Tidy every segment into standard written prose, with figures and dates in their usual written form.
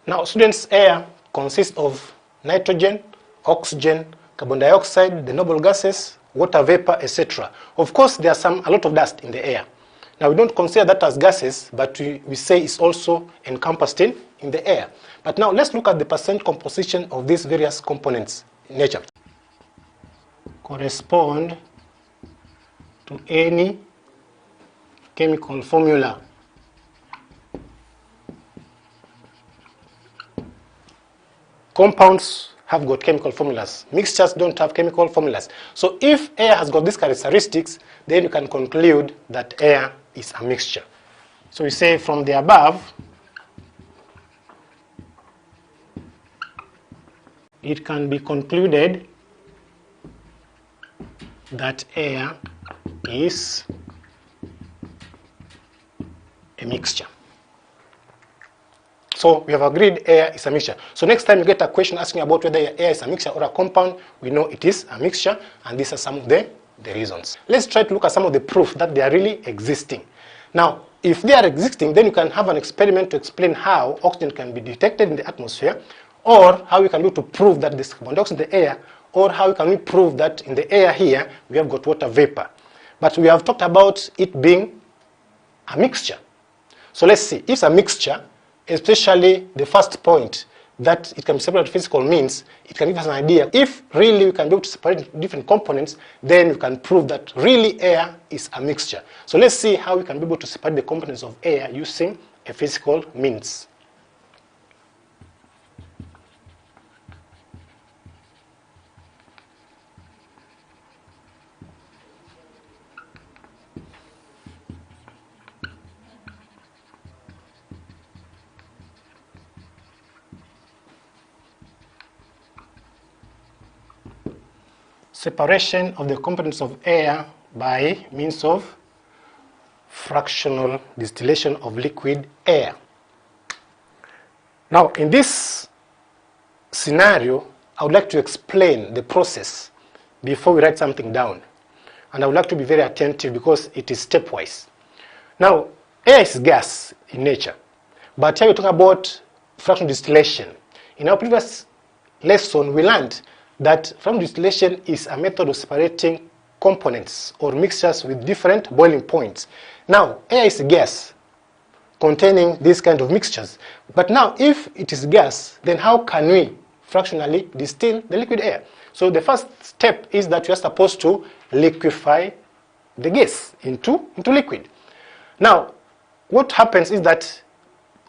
Now, students, air consists of nitrogen, oxygen, carbon dioxide, the noble gases, water vapor, etc. Of course, there's a lot of dust in the air. Now, we don't consider that as gases, but we say it's also encompassed in the air. But now, let's look at the percent composition of these various components in nature. Correspond to any chemical formula. Compounds have got chemical formulas. Mixtures don't have chemical formulas. So if air has got these characteristics, then you can conclude that air is a mixture. So we say from the above, it can be concluded that air is a mixture. So we have agreed air is a mixture. So next time you get a question asking about whether air is a mixture or a compound, we know it is a mixture, and these are some of the reasons. Let's try to look at some of the proof that they are really existing. Now, if they are existing, then you can have an experiment to explain how oxygen can be detected in the atmosphere, or how we can do to prove that there's carbon dioxide in the air, or how can we prove that in the air here we have got water vapor. But we have talked about it being a mixture. So let's see, if it's a mixture, especially the first point, that it can be separated physical means, it can give us an idea. If really we can be able to separate different components, then we can prove that really air is a mixture. So let's see how we can be able to separate the components of air using a physical means. Separation of the components of air by means of fractional distillation of liquid air. Now, in this scenario, I would like to explain the process before we write something down. And I would like to be very attentive because it is stepwise. Now, air is gas in nature, but here we talk about fractional distillation. In our previous lesson, we learned that fractional distillation is a method of separating components or mixtures with different boiling points. Now, air is a gas containing these kind of mixtures. But now, if it is gas, then how can we fractionally distill the liquid air? So the first step is that we are supposed to liquefy the gas into liquid. Now, what happens is that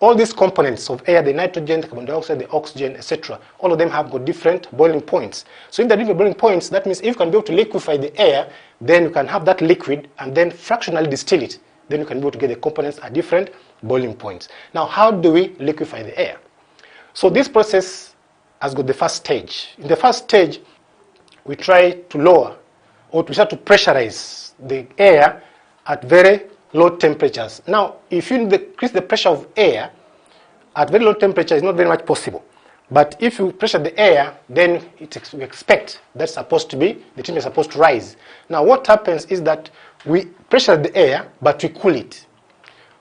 all these components of air, the nitrogen, the carbon dioxide, the oxygen, etc., all of them have got different boiling points. So if they're different boiling points, that means if you can be able to liquefy the air, then you can have that liquid and then fractionally distill it. Then you can be able to get the components at different boiling points. Now, how do we liquefy the air? So this process has got the first stage. In the first stage, we try to lower or we try to pressurize the air at very low temperatures. Now, if you increase the pressure of air at very low temperature, it's not very much possible. But if you pressure the air, then we expect that's supposed to be, the temperature is supposed to rise. Now, what happens is that we pressure the air, but we cool it.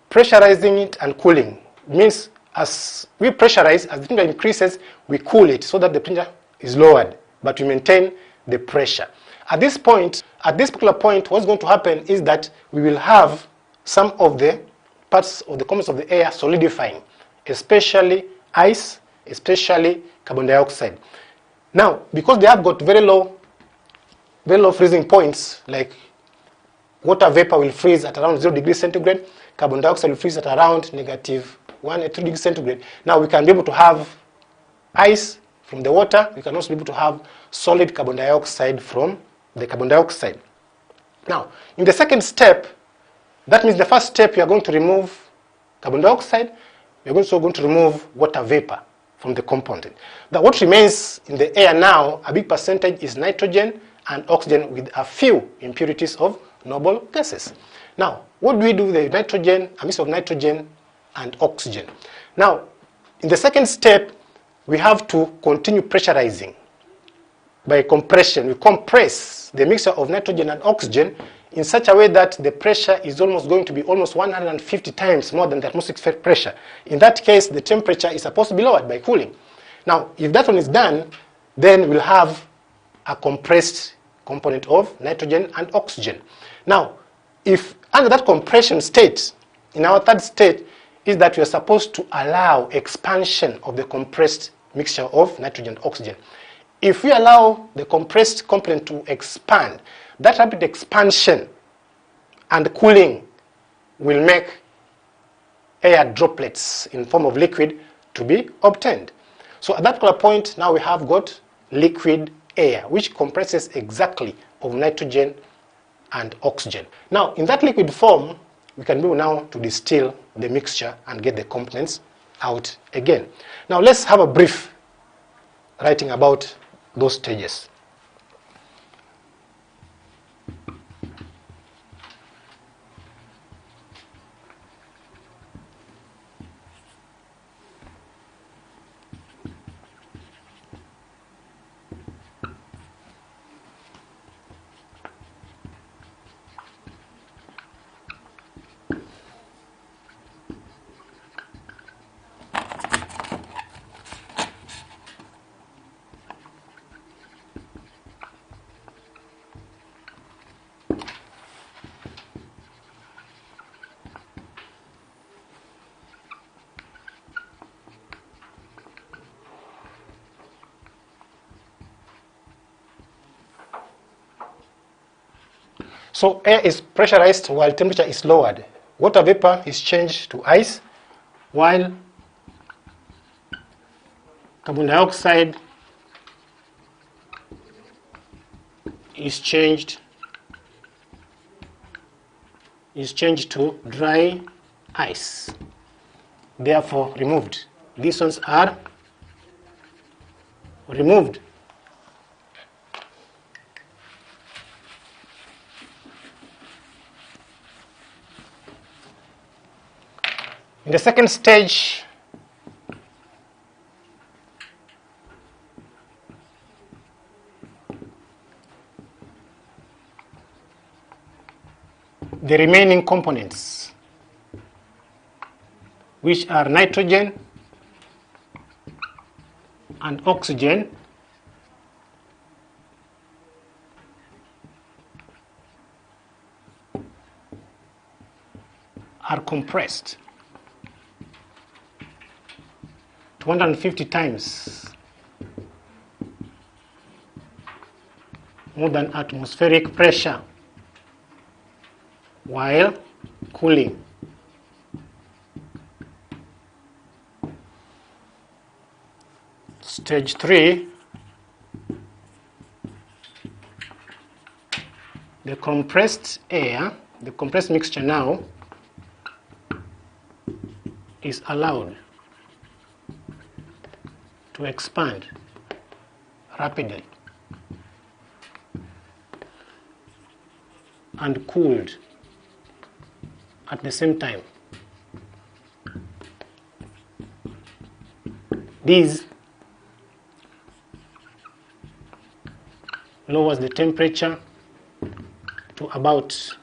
Pressurizing it and cooling means as we pressurize, as the temperature increases, we cool it so that the temperature is lowered, but we maintain the pressure. At this particular point, what's going to happen is that we will have some of the parts of the components of the air solidifying, especially ice, especially carbon dioxide. Now, because they have got very low freezing points, like water vapor will freeze at around 0 degrees centigrade, carbon dioxide will freeze at around -1 or 2 degrees centigrade. Now, we can be able to have ice from the water. We can also be able to have solid carbon dioxide from the carbon dioxide. Now, in the second step, that means the first step, you are going to remove carbon dioxide. You're also going to remove water vapor from the component. Now, what remains in the air now, a big percentage is nitrogen and oxygen with a few impurities of noble gases. Now, what do we do with the nitrogen, a mix of nitrogen and oxygen? Now, in the second step, we have to continue pressurizing by compression. We compress the mixture of nitrogen and oxygen in such a way that the pressure is almost going to be almost 150 times more than the atmospheric pressure. In that case, the temperature is supposed to be lowered by cooling. Now, if that one is done, then we'll have a compressed component of nitrogen and oxygen. Now, if under that compression state, in our third state, is that we are supposed to allow expansion of the compressed mixture of nitrogen and oxygen. If we allow the compressed component to expand, that rapid expansion and cooling will make air droplets in form of liquid to be obtained. So at that particular point, now we have got liquid air, which compresses exactly of nitrogen and oxygen. Now, in that liquid form, we can be able now to distill the mixture and get the components out again. Now, let's have a brief writing about those stages. So air is pressurized while temperature is lowered. Water vapor is changed to ice, while carbon dioxide is changed to dry ice, therefore removed. These ones are removed. In the second stage, the remaining components, which are nitrogen and oxygen, are compressed 250 times more than atmospheric pressure while cooling. Stage 3, the compressed air, the compressed mixture now is allowed to expand rapidly and cooled at the same time. This lowers the temperature to about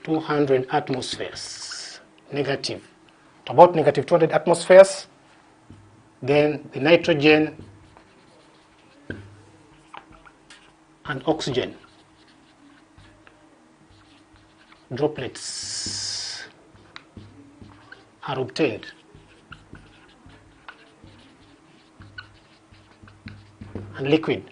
200 atmospheres, negative, to about negative 200 atmospheres. Then the nitrogen and oxygen droplets are obtained. And liquid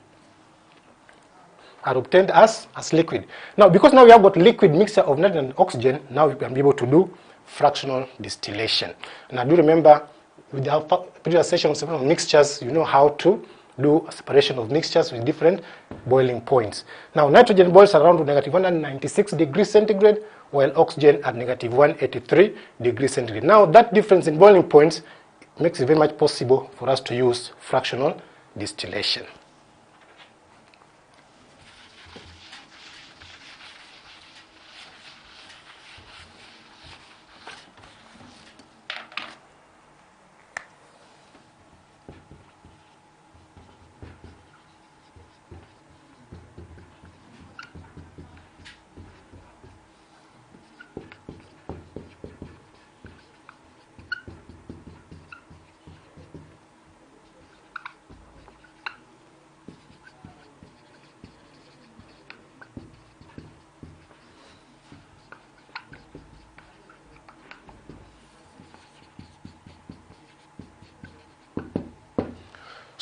are obtained as liquid. Now, because now we have got liquid mixture of nitrogen and oxygen, now we can be able to do fractional distillation. And I do remember with our previous sessions on mixtures, you know how to do a separation of mixtures with different boiling points. Now, nitrogen boils around negative 196 degrees centigrade, while oxygen at negative 183 degrees centigrade. Now, that difference in boiling points makes it very much possible for us to use fractional distillation.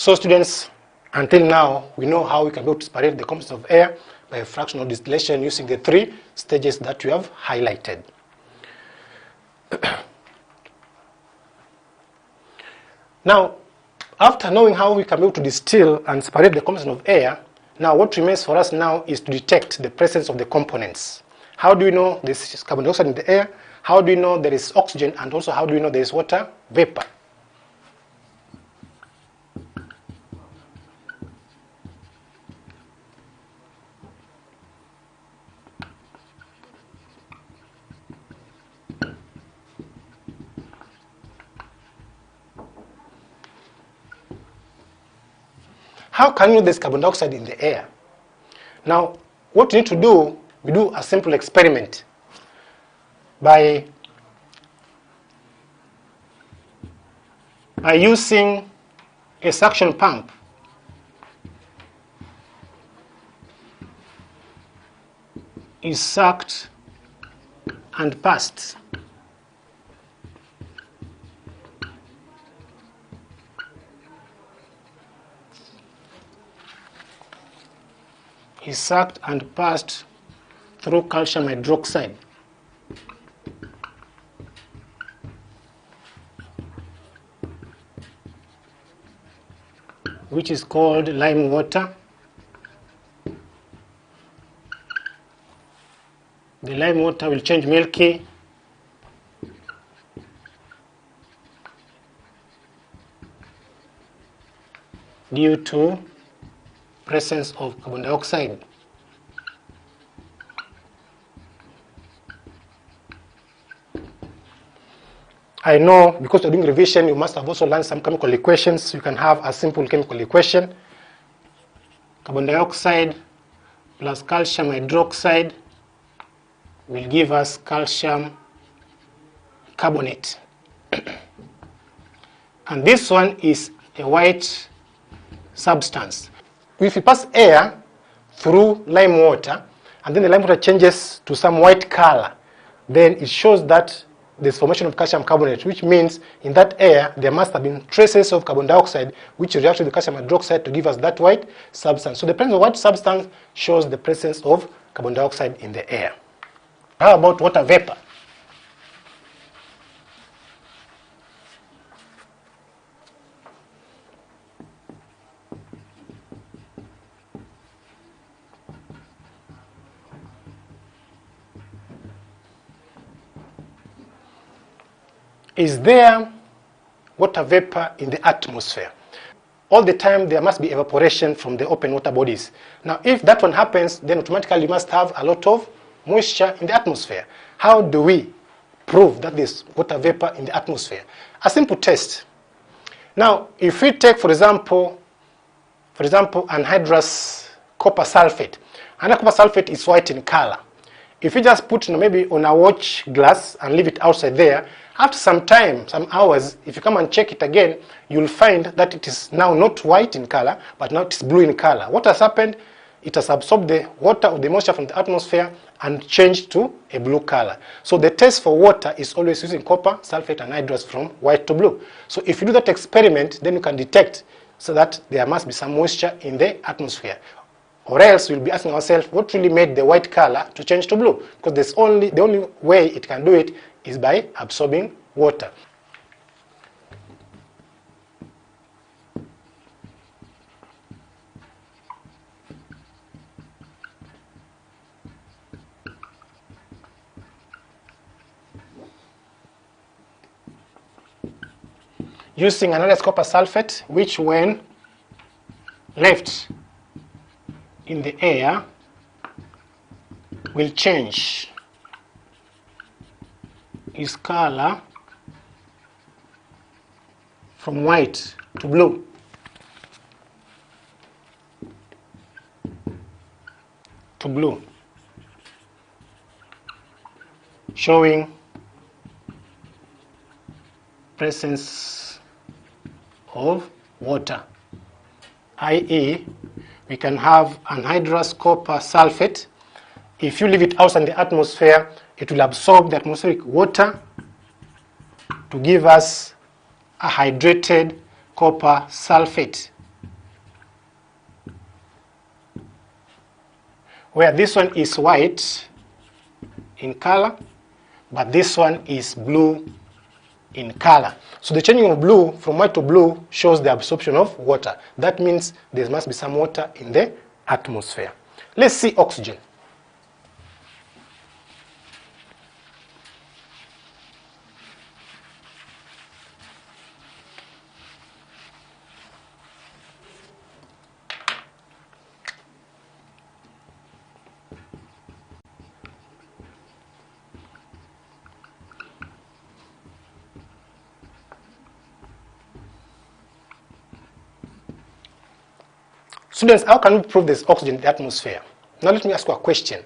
So students, until now, we know how we can be able to separate the composition of air by fractional distillation using the 3 stages that we have highlighted. Now, after knowing how we can be able to distill and separate the composition of air, now what remains for us now is to detect the presence of the components. How do we know there is carbon dioxide in the air? How do we know there is oxygen? And also how do we know there is water vapor? How can you know there's carbon dioxide in the air? Now, what we need to do, we do a simple experiment by using a suction pump. Is sucked and passed. Is sucked and passed through calcium hydroxide. Which is called lime water. The lime water will change milky due to presence of carbon dioxide. I know because you're doing revision, you must have also learned some chemical equations. You can have a simple chemical equation. Carbon dioxide plus calcium hydroxide will give us calcium carbonate. And this one is a white substance. If you pass air through lime water, and then the lime water changes to some white color, then it shows that there's formation of calcium carbonate, which means in that air there must have been traces of carbon dioxide which react with the calcium hydroxide to give us that white substance. So the presence of white substance shows the presence of carbon dioxide in the air. How about water vapor? Is there water vapor in the atmosphere? All the time there must be evaporation from the open water bodies. Now if that one happens, then automatically you must have a lot of moisture in the atmosphere. How do we prove that there's water vapor in the atmosphere? A simple test. Now if we take for example anhydrous copper sulfate. Anhydrous copper sulfate is white in color. If you just put maybe on a watch glass and leave it outside there, after some time, some hours, if you come and check it again, you'll find that it is now not white in color, but now it's blue in color. What has happened? It has absorbed the water or the moisture from the atmosphere and changed to a blue color. So the test for water is always using copper, sulfate, and anhydrous from white to blue. So if you do that experiment, then you can detect so that there must be some moisture in the atmosphere. Or else we'll be asking ourselves what really made the white color to change to blue, because the only way it can do it is by absorbing water. Using anhydrous copper sulfate, which when left in the air will change its color from white to blue. Showing presence of water, i.e. we can have anhydrous copper sulfate. If you leave it outside in the atmosphere, it will absorb the atmospheric water to give us a hydrated copper sulfate. where this one is white in color, but this one is blue in color. So the changing of blue from white to blue shows the absorption of water. That means there must be some water in the atmosphere. Let's see oxygen. Students, how can we prove there's oxygen in the atmosphere? Now let me ask you a question.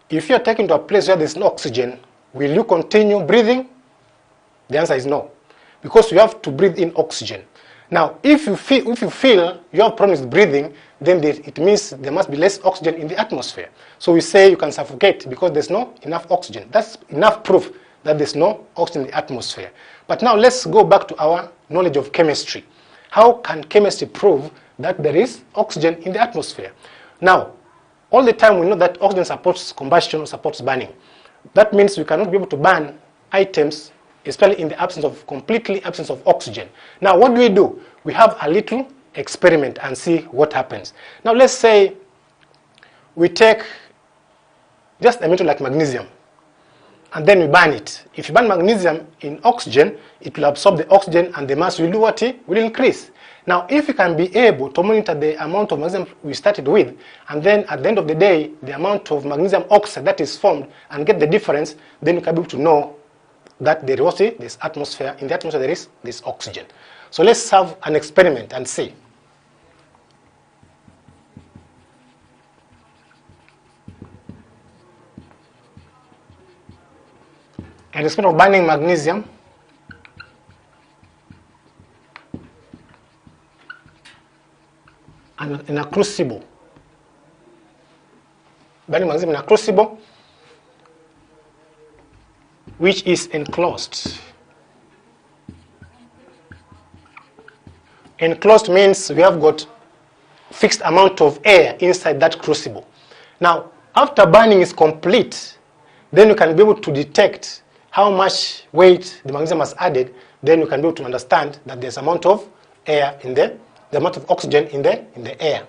If you're taken to a place where there's no oxygen, will you continue breathing? The answer is no, because you have to breathe in oxygen. Now, if you feel you have problems with breathing, then it means there must be less oxygen in the atmosphere. So we say you can suffocate because there's no enough oxygen. That's enough proof that there's no oxygen in the atmosphere. But now let's go back to our knowledge of chemistry. How can chemistry prove that there is oxygen in the atmosphere? Now, all the time we know that oxygen supports combustion or supports burning. That means we cannot be able to burn items, especially in the completely absence of oxygen. Now, what do? We have a little experiment and see what happens. Now, let's say we take just a metal like magnesium, and then we burn it. If you burn magnesium in oxygen, it will absorb the oxygen and the mass will do what? Will increase. Now, if you can be able to monitor the amount of magnesium we started with, and then at the end of the day, the amount of magnesium oxide that is formed, and get the difference, then you can be able to know that there is this atmosphere. In the atmosphere, there is this oxygen. So let's have an experiment and see. An experiment of burning magnesium and in a crucible. Burning magnesium in a crucible which is enclosed. Enclosed means we have got fixed amount of air inside that crucible. Now, after burning is complete, then you can be able to detect how much weight the magnesium has added. Then you can be able to understand that there's amount of air in the amount of oxygen in the air.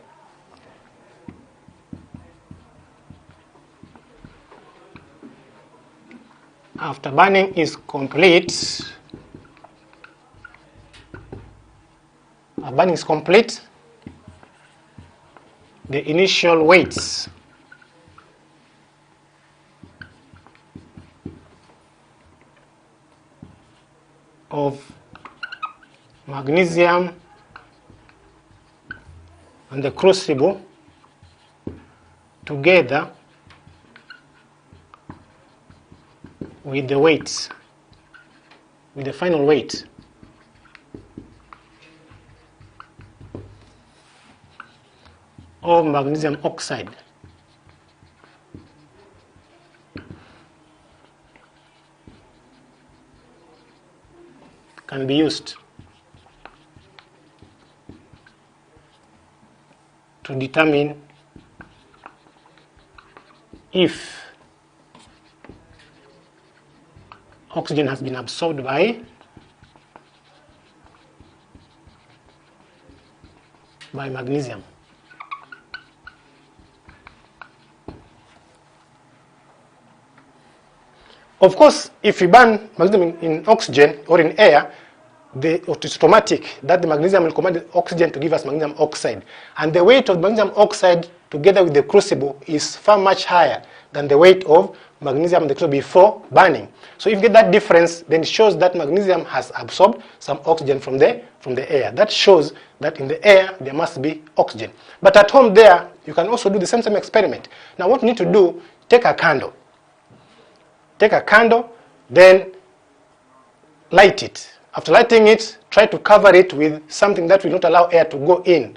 After burning is complete, the initial weights of magnesium and the crucible together with the weights, with the final weight of magnesium oxide can be used to determine if oxygen has been absorbed by magnesium. Of course, if you burn magnesium in oxygen or in air, it's automatic that the magnesium will command the oxygen to give us magnesium oxide. And the weight of magnesium oxide together with the crucible is far much higher than the weight of magnesium in the crucible before burning. So if you get that difference, then it shows that magnesium has absorbed some oxygen from the air. That shows that in the air there must be oxygen. But at home there, you can also do the same experiment. Now what you need to do, take a candle. Take a candle, then light it. After lighting it, try to cover it with something that will not allow air to go in.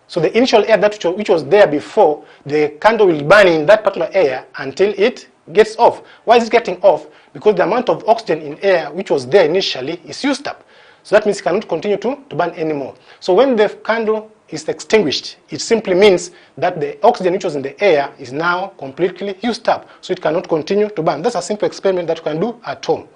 So the initial air which was there before, the candle will burn in that particular air until it gets off. Why is it getting off? Because the amount of oxygen in air which was there initially is used up. So that means it cannot continue to burn anymore. So when the candle is extinguished, it simply means that the oxygen which was in the air is now completely used up, so it cannot continue to burn. That's a simple experiment that you can do at home.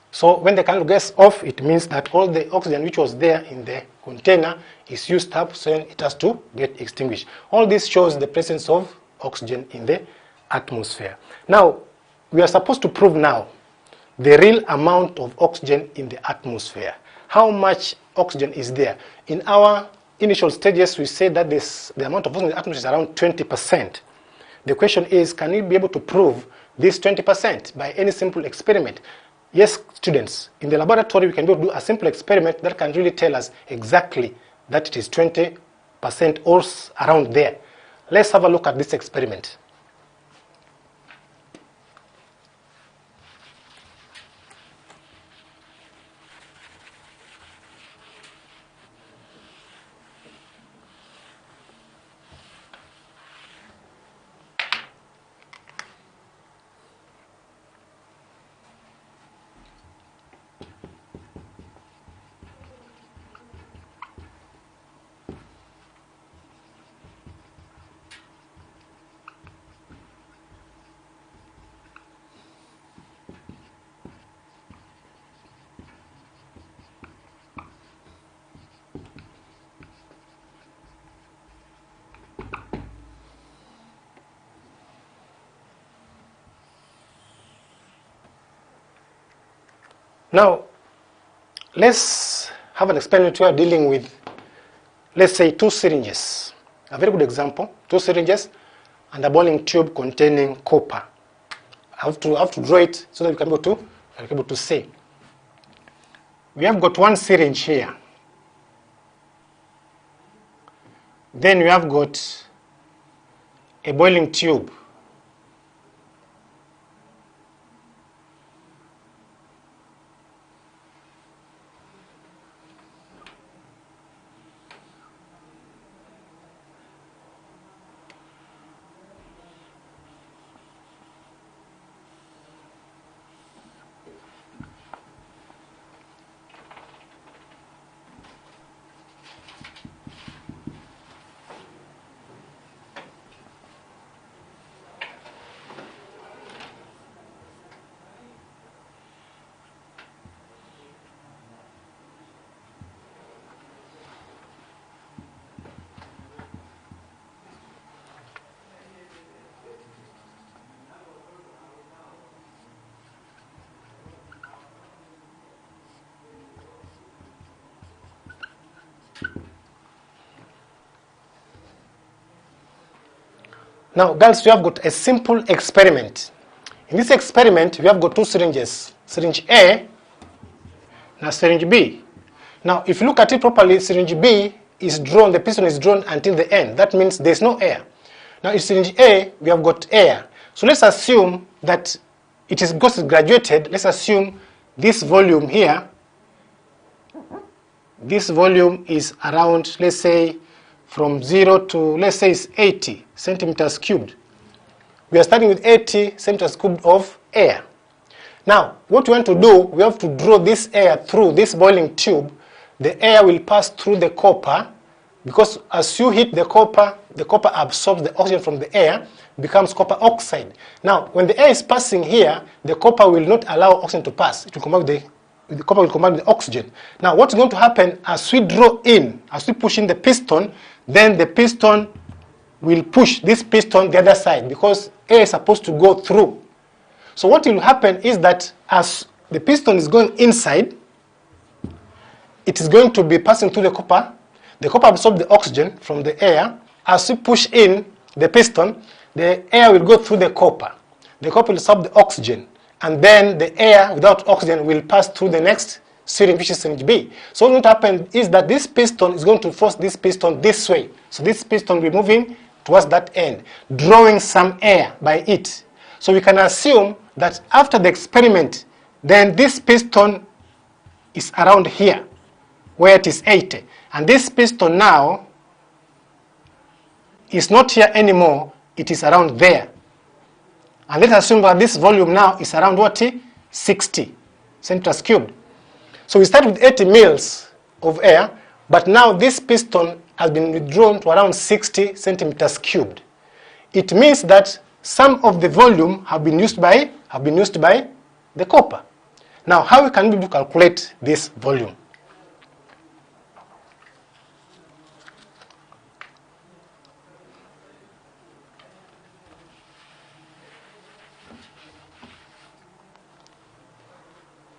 So when the candle gets off, it means that all the oxygen which was there in the container is used up, so it has to get extinguished. All this shows the presence of oxygen in the atmosphere. Now, we are supposed to prove now the real amount of oxygen in the atmosphere. How much oxygen is there? In our initial stages, we said that the amount of oxygen in the atmosphere is around 20%. The question is, can we be able to prove this 20% by any simple experiment? Yes, students, in the laboratory we can do a simple experiment that can really tell us exactly that it is 20% or around there. Let's have a look at this experiment. Now, let's have an experiment where we're dealing with, let's say, 2 syringes. A very good example, 2 syringes and a boiling tube containing copper. I have to draw it so that we can be able to see. We have got 1 syringe here. Then we have got a boiling tube. Now, girls, we have got a simple experiment. In this experiment, we have got 2 syringes, syringe A and syringe B. Now, if you look at it properly, syringe B is drawn, the piston is drawn until the end. That means there's no air. Now, in syringe A, we have got air. So let's assume that it is, because it's graduated, let's assume this volume here, this volume is around, let's say, from 0 to, let's say, it's 80 centimeters cubed. We are starting with 80 centimeters cubed of air. Now, what we want to do, we have to draw this air through this boiling tube. The air will pass through the copper. because as you heat the copper absorbs the oxygen from the air, becomes copper oxide. Now, when the air is passing here, the copper will not allow oxygen to pass. It will combine with the copper will combine with the oxygen. Now, what's going to happen as we draw in, as we push in the piston, then the piston will push this piston the other side because air is supposed to go through. So what will happen is that as the piston is going inside, it is going to be passing through the copper. The copper absorbs the oxygen from the air. As we push in the piston, the air will go through the copper. The copper will absorb the oxygen. And then the air without oxygen will pass through the next syringe, which is syringe B. So what will happen is that this piston is going to force this piston this way. So this piston will be moving towards that end, drawing some air by it. So we can assume that after the experiment, then this piston is around here, where it is 80. And this piston now is not here anymore, it is around there. And let's assume that this volume now is around what? 60 centimeters cubed. So we start with 80 mils of air, but now this piston has been withdrawn to around 60 centimeters cubed. It means that some of the volume have been used by the copper. Now, how can we calculate this volume?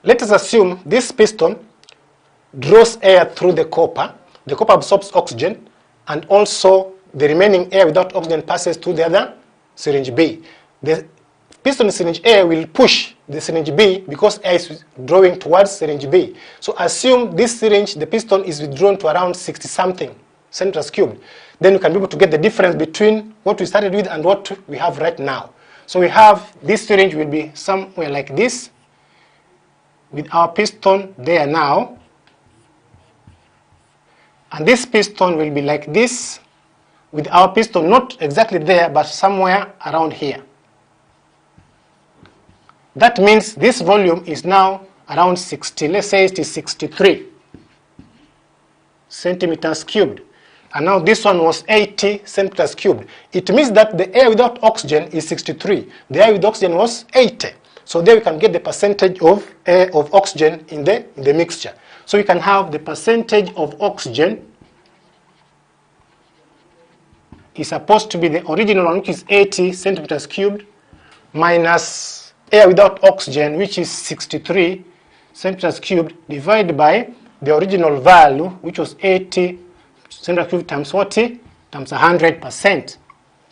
Let us assume this piston draws air through the copper absorbs oxygen, and also the remaining air without oxygen passes through the other syringe B. The piston in syringe A will push the syringe B because air is drawing towards syringe B. So assume this syringe, the piston is withdrawn to around 60-something centimeters cubed. Then you can be able to get the difference between what we started with and what we have right now. So we have this syringe will be somewhere like this, with our piston there now, and this piston will be like this, with our piston not exactly there but somewhere around here. That means this volume is now around 60, let's say it is 63 centimeters cubed, and now this one was 80 centimeters cubed. It means that the air without oxygen is 63, the air with oxygen was 80. So there we can get the percentage of air of oxygen in the mixture. So we can have the percentage of oxygen is supposed to be the original one, which is 80 centimeters cubed, minus air without oxygen, which is 63 centimeters cubed, divided by the original value, which was 80 centimeters cubed times 40 times 100%.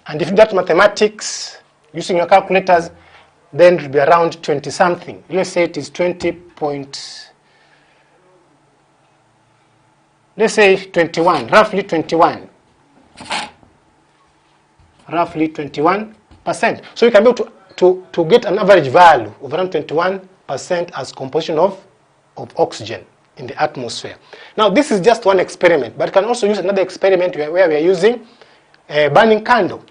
And if that mathematics using your calculators, then it will be around 20 something. Let's say it is 20 point, let's say 21, roughly 21. Roughly 21%. So you can be able to get an average value of around 21% as composition of oxygen in the atmosphere. Now this is just one experiment, but you can also use another experiment where we are using a burning candle.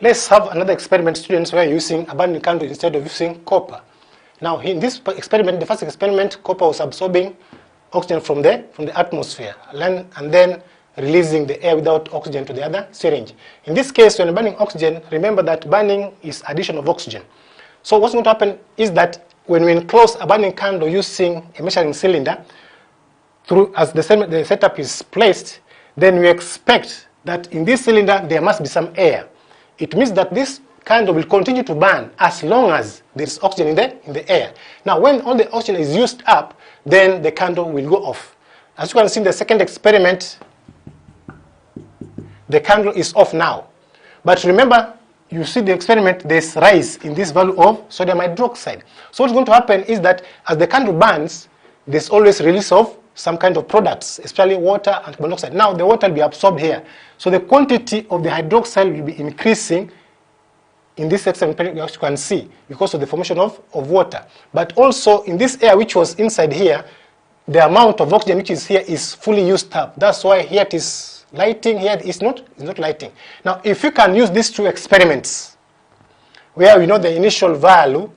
Let's have another experiment, students, where you're using a burning candle instead of using copper. Now, in this experiment, the first experiment, copper was absorbing oxygen from the atmosphere and then releasing the air without oxygen to the other syringe. In this case, when burning oxygen, remember that burning is addition of oxygen. So what's going to happen is that when we enclose a burning candle using a measuring cylinder, as the setup is placed, then we expect that in this cylinder there must be some air. It means that this candle will continue to burn as long as there is oxygen in the air. Now, when all the oxygen is used up, then the candle will go off. As you can see in the second experiment, the candle is off now. But remember, you see the experiment, there's rise in this value of sodium hydroxide. So what's going to happen is that as the candle burns, there's always release of some kind of products, especially water and carbon dioxide. Now the water will be absorbed here. So the quantity of the hydroxide will be increasing in this experiment, as you can see, because of the formation of water. But also in this air which was inside here, the amount of oxygen which is here is fully used up. That's why here it is lighting, here it's not lighting. Now if you can use these two experiments, where we know the initial value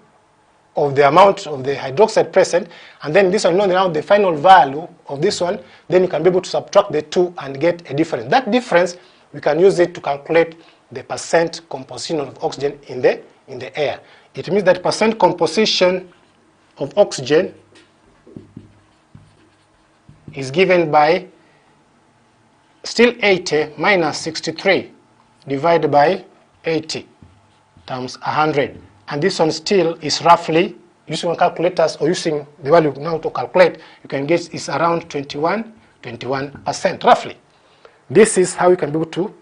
of the amount of the hydroxide present, and then this one, you know now the final value of this one, then you can be able to subtract the two and get a difference. That difference, we can use it to calculate the percent composition of oxygen in the air. It means that percent composition of oxygen is given by still 80 minus 63 divided by 80 times 100. And this one still is roughly, using calculators or using the value now to calculate, you can get is around 21% roughly. This is how you can be able to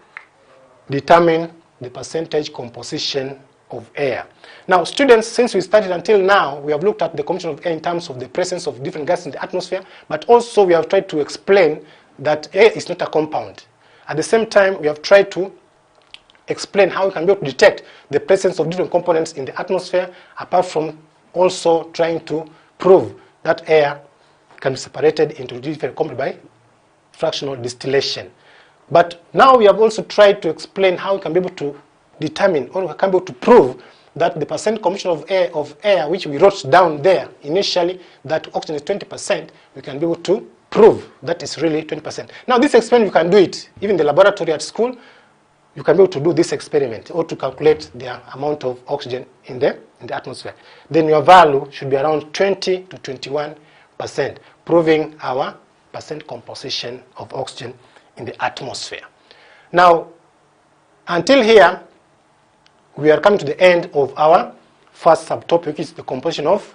determine the percentage composition of air. Now students, since we started until now, we have looked at the composition of air in terms of the presence of different gases in the atmosphere, but also we have tried to explain that air is not a compound. At the same time, we have tried to explain how we can be able to detect the presence of different components in the atmosphere, apart from also trying to prove that air can be separated into different components by fractional distillation. But now we have also tried to explain how we can be able to determine, or we can be able to prove that the percent composition of air which we wrote down there initially, that oxygen is 20%, we can be able to prove that is really 20%. Now this experiment, you can do it even in the laboratory at school. You can be able to do this experiment or to calculate the amount of oxygen in the atmosphere. Then your value should be around 20 to 21%, proving our percent composition of oxygen in the atmosphere. Now, until here, we are coming to the end of our first subtopic, which is the composition of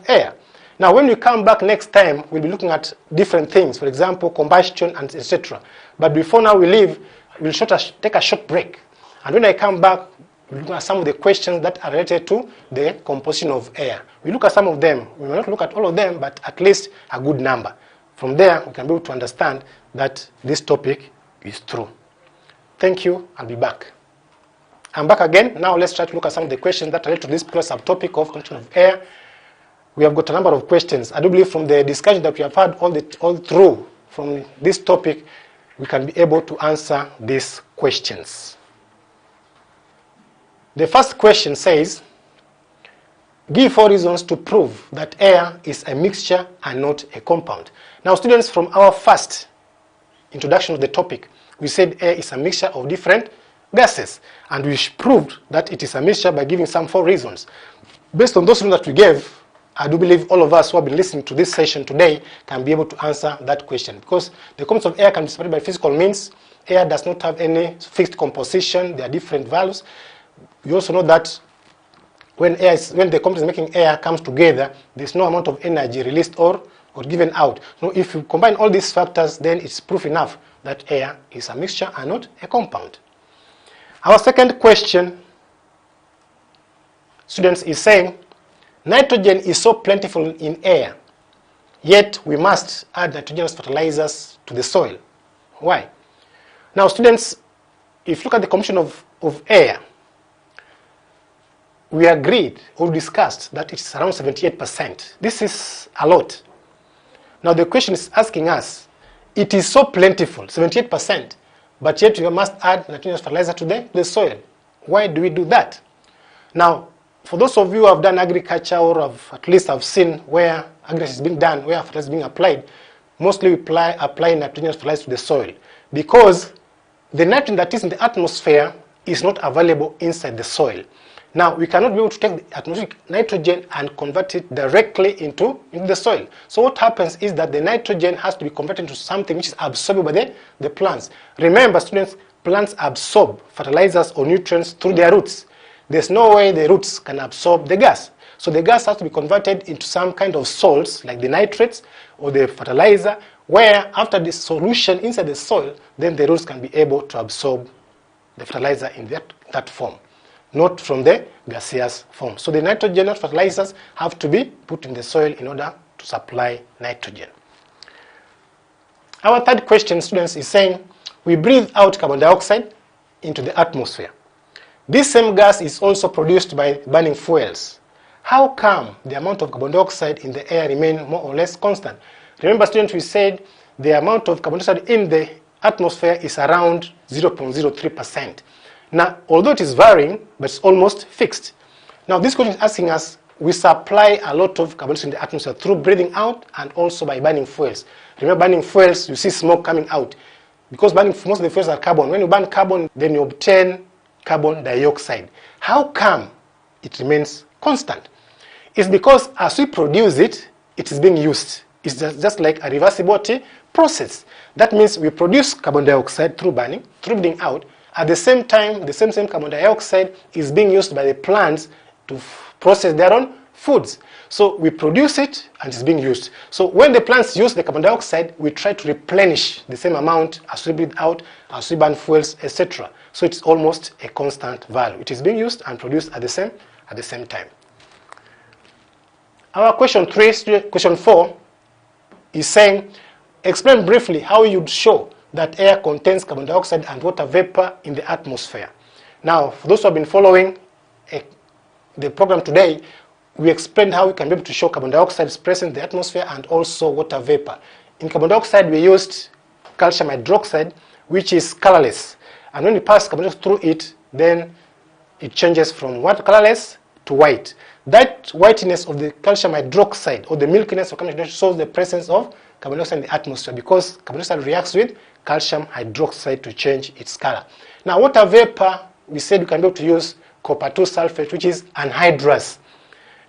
air. Now, when we come back next time, we'll be looking at different things, for example, combustion and etc. But before now we leave, we'll take a short break. And when I come back, we'll look at some of the questions that are related to the composition of air. We look at some of them. We will not look at all of them, but at least a good number. From there, we can be able to understand that this topic is true. Thank you. I'll be back. I'm back again. Now let's try to look at some of the questions that relate to this particular subtopic of composition of air. We have got a number of questions. I do believe from the discussion that we have had all through from this topic, we can be able to answer these questions. The first question says, give 4 reasons to prove that air is a mixture and not a compound. Now students, from our first introduction of the topic, we said air is a mixture of different gases, and we proved that it is a mixture by giving some 4 reasons. Based on those reasons that we gave, I do believe all of us who have been listening to this session today can be able to answer that question, because the components of air can be separated by physical means. Air does not have any fixed composition. There are different values. You also know that when the components making air comes together, there's no amount of energy released or given out. So if you combine all these factors, then it's proof enough that air is a mixture and not a compound. Our second question, students, is saying, nitrogen is so plentiful in air, yet we must add nitrogenous fertilizers to the soil. Why? Now students, if you look at the composition of air, we agreed or discussed that it's around 78%. This is a lot. Now the question is asking us, it is so plentiful, 78%, but yet we must add nitrogenous fertilizer to the soil. Why do we do that? Now, for those of you who have done agriculture or at least have seen where agriculture is being done, where fertilizer is being applied, mostly we apply nitrogen fertilizer to the soil because the nitrogen that is in the atmosphere is not available inside the soil. Now, we cannot be able to take the atmospheric nitrogen and convert it directly into the soil. So what happens is that the nitrogen has to be converted into something which is absorbed by the plants. Remember, students, plants absorb fertilizers or nutrients through their roots. There's no way the roots can absorb the gas. So the gas has to be converted into some kind of salts, like the nitrates or the fertilizer, where after the solution inside the soil, then the roots can be able to absorb the fertilizer in that form, not from the gaseous form. So the nitrogen fertilizers have to be put in the soil in order to supply nitrogen. Our third question, students, is saying we breathe out carbon dioxide into the atmosphere. This same gas is also produced by burning fuels. How come the amount of carbon dioxide in the air remain more or less constant? Remember, students, we said the amount of carbon dioxide in the atmosphere is around 0.03%. Now, although it is varying, but it's almost fixed. Now, this question is asking us, we supply a lot of carbon dioxide in the atmosphere through breathing out and also by burning fuels. Remember, burning fuels, you see smoke coming out. Because most of the fuels are carbon. When you burn carbon, then you obtain carbon dioxide. How come it remains constant? It's because as we produce it, it is being used. It's just like a reversible process. That means we produce carbon dioxide through burning, through breathing out. At the same time, the same carbon dioxide is being used by the plants to process their own foods. So we produce it and it's being used. So when the plants use the carbon dioxide, we try to replenish the same amount as we breathe out, as we burn fuels, etc. So it's almost a constant value. It is being used and produced at the same time. Our question 4 is saying, explain briefly how you'd show that air contains carbon dioxide and water vapor in the atmosphere. Now, for those who have been following the program today, we explained how we can be able to show carbon dioxide is present in the atmosphere and also water vapor. In carbon dioxide, we used calcium hydroxide, which is colorless. And when we pass carbon dioxide through it, then it changes from colorless to white. That whiteness of the calcium hydroxide or the milkiness of calcium hydroxide shows the presence of carbon dioxide in the atmosphere because carbon dioxide reacts with calcium hydroxide to change its color. Now, water vapor, we said we can be able to use copper 2 sulfate, which is anhydrous.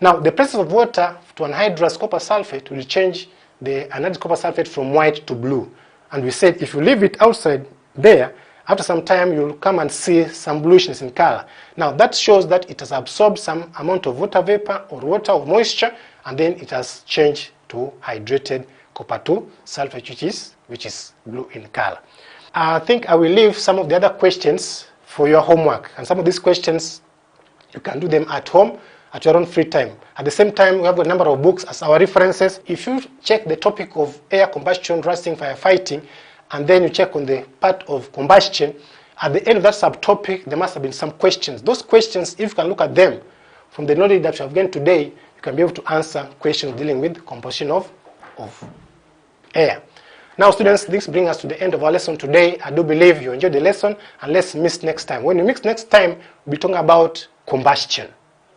Now, the presence of water to anhydrous copper sulfate will change the anhydrous copper sulfate from white to blue. And we said if you leave it outside there, after some time you'll come and see some bluishness in color. Now, that shows that it has absorbed some amount of water vapor or water or moisture, and then it has changed to hydrated copper 2 sulfate, which is blue in color. I think I will leave some of the other questions for your homework. And some of these questions, you can do them at home at your own free time. At the same time, we have a number of books as our references. If you check the topic of air combustion, rusting, firefighting, and then you check on the part of combustion, at the end of that subtopic, there must have been some questions. Those questions, if you can look at them from the knowledge that you have gained today, you can be able to answer questions dealing with composition of air. Now, students, this brings us to the end of our lesson today. I do believe you enjoyed the lesson, and let's meet next time. When we meet next time, we'll be talking about combustion,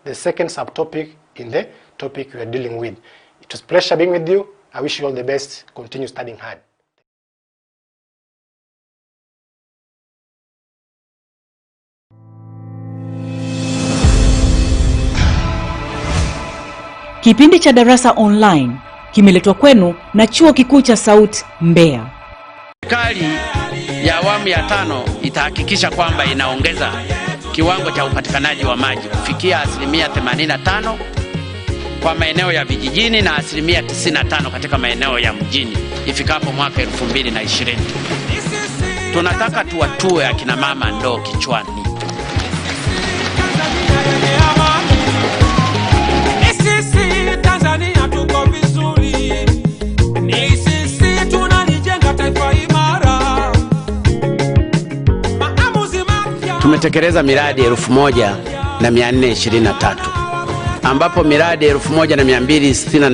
the second subtopic in the topic we are dealing with. It was a pleasure being with you. I wish you all the best. Continue studying hard. Kipindi cha Darasa Online kimeletwa kwenu na Chuo Kikuu cha Sauti Mbeya. Serikali ya awamu ya 5 itahakikisha kwamba inaongeza kiwango cha upatikanaji wa maji kufikia 85% kwa maeneo ya vijijini na 95% katika maeneo ya mjini ifikapo mwaka 2020. Tunataka tuwatue akina mama ndoo kichwani. Tumetekeleza miradi 1423 ambapo miradi 1260